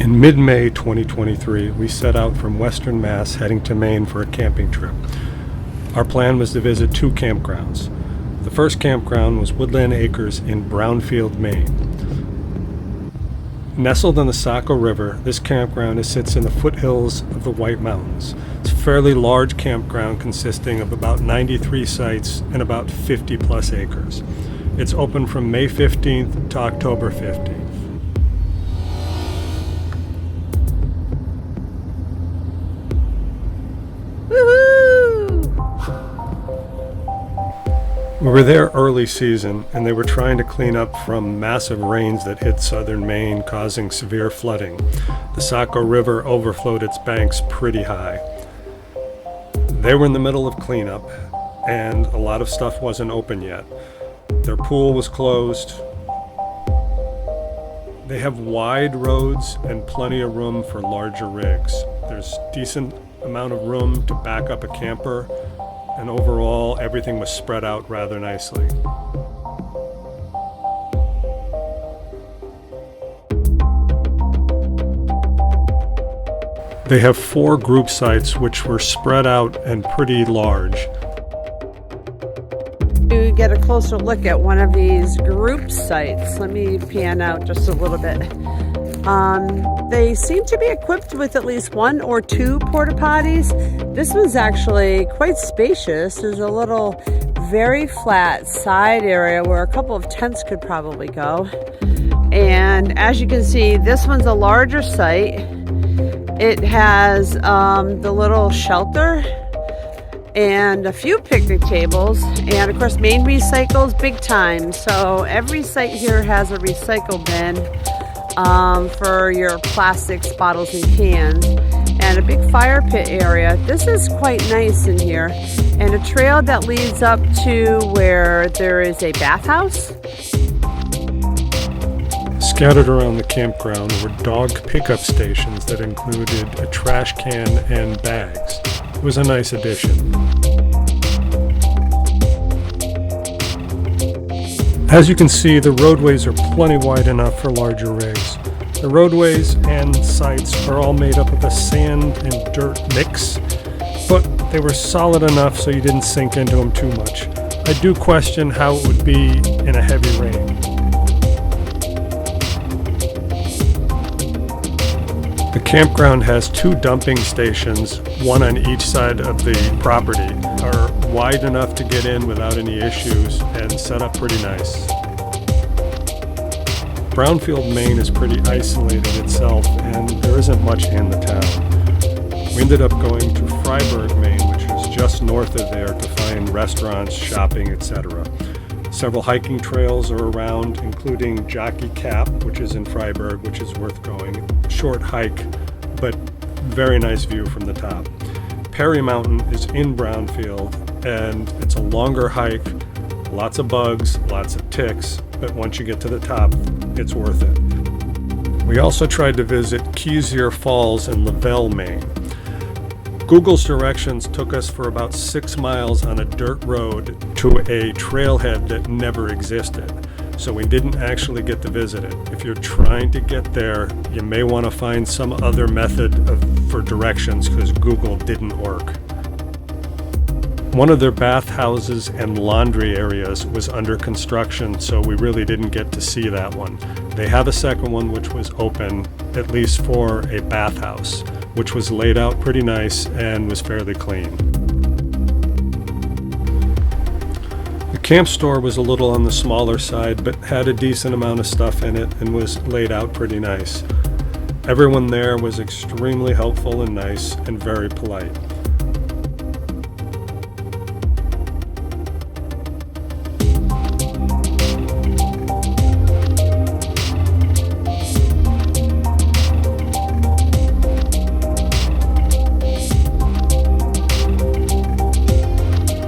In mid-May 2023, we set out from Western Mass heading to Maine for a camping trip. Our plan was to visit two campgrounds. The first campground was Woodland Acres in Brownfield, Maine. Nestled on the Saco River, this campground sits in the foothills of the White Mountains. It's a fairly large campground consisting of about 93 sites and about 50 plus acres. It's open from May 15th to October 15th. We were there early season, and they were trying to clean up from massive rains that hit southern Maine, causing severe flooding. The Saco River overflowed its banks pretty high. They were in the middle of cleanup, and a lot of stuff wasn't open yet. Their pool was closed. They have wide roads and plenty of room for larger rigs. There's decent amount of room to back up a camper, and overall everything was spread out rather nicely. They have 4 group sites which were spread out and pretty large. To get a closer look at one of these group sites, let me pan out just a little bit. They seem to be equipped with at least 1 or 2 porta potties. This one's actually quite spacious. There's a little very flat side area where a couple of tents could probably go. And as you can see, this one's a larger site. It has the little shelter and a few picnic tables, and of course Maine recycles big time. So every site here has a recycle bin for your plastics, bottles, and cans, and a big fire pit area. This is quite nice in here, and a trail that leads up to where there is a bathhouse. Scattered around the campground were dog pickup stations that included a trash can and bags. It was a nice addition. As you can see, the roadways are plenty wide enough for larger rigs. The roadways and sites are all made up of a sand and dirt mix, but they were solid enough so you didn't sink into them too much. I do question how it would be in a heavy rain. The campground has 2 dumping stations, one on each side of the property, are wide enough to get in without any issues and set up pretty nice. Brownfield, Maine is pretty isolated itself, and there isn't much in the town. We ended up going to Fryeburg, Maine, which is just north of there, to find restaurants, shopping, etc. Several hiking trails are around, including Jockey Cap, which is in Fryeburg, which is worth going. Short hike, but very nice view from the top. Perry Mountain is in Brownfield, and it's a longer hike, lots of bugs, lots of ticks, but once you get to the top, it's worth it. We also tried to visit Kezier Falls in Lavelle, Maine. Google's directions took us for about 6 miles on a dirt road to a trailhead that never existed, so we didn't actually get to visit it. If you're trying to get there, you may want to find some other method for directions, because Google didn't work. One of their bathhouses and laundry areas was under construction, so we really didn't get to see that one. They have a second one which was open, at least for a bathhouse, which was laid out pretty nice and was fairly clean. The camp store was a little on the smaller side, but had a decent amount of stuff in it and was laid out pretty nice. Everyone there was extremely helpful and nice and very polite.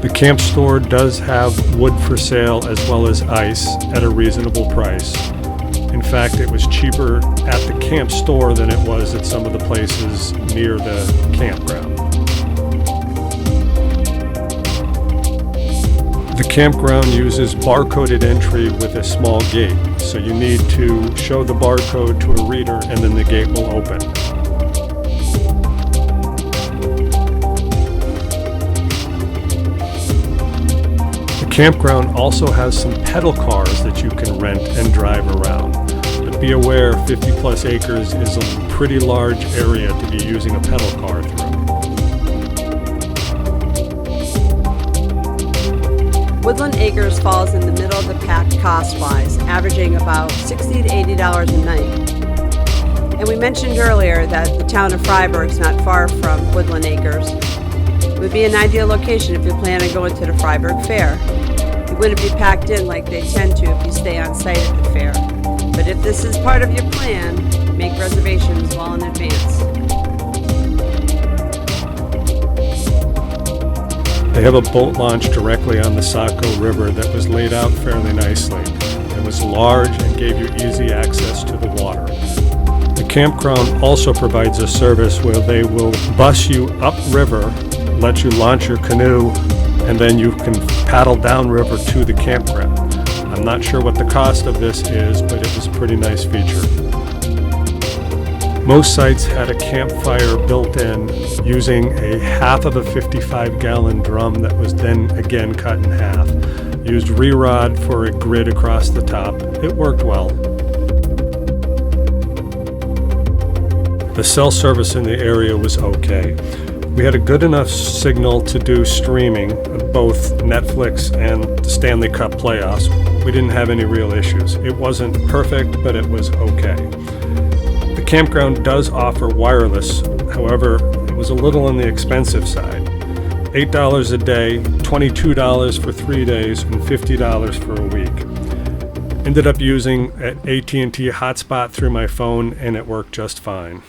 The camp store does have wood for sale as well as ice at a reasonable price. In fact, it was cheaper at the camp store than it was at some of the places near the campground. The campground uses barcoded entry with a small gate, so you need to show the barcode to a reader and then the gate will open. The campground also has some pedal cars that you can rent and drive around. But be aware, 50 plus acres is a pretty large area to be using a pedal car through. Woodland Acres falls in the middle of the pack cost-wise, averaging about $60 to $80 a night. And we mentioned earlier that the town of Freiburg is not far from Woodland Acres. It would be an ideal location if you plan on going to the Freiburg Fair. You wouldn't be packed in like they tend to if you stay on site at the fair. But if this is part of your plan, make reservations well in advance. They have a boat launch directly on the Saco River that was laid out fairly nicely. It was large and gave you easy access to the water. The campground also provides a service where they will bus you upriver, let you launch your canoe, and then you can paddle downriver to the campground. I'm not sure what the cost of this is, but it was a pretty nice feature. Most sites had a campfire built in using a half of a 55-gallon drum that was then again cut in half. Used re-rod for a grid across the top. It worked well. The cell service in the area was okay. We had a good enough signal to do streaming of both Netflix and the Stanley Cup playoffs. We didn't have any real issues. It wasn't perfect, but it was okay. The campground does offer wireless, however, it was a little on the expensive side. $8 a day, $22 for 3 days, and $50 for a week. Ended up using an AT&T hotspot through my phone, and it worked just fine.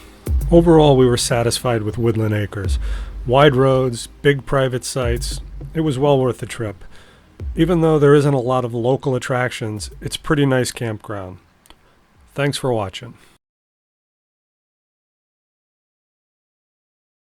Overall, we were satisfied with Woodland Acres. Wide roads, big private sites, it was well worth the trip. Even though there isn't a lot of local attractions, it's a pretty nice campground. Thanks for watching.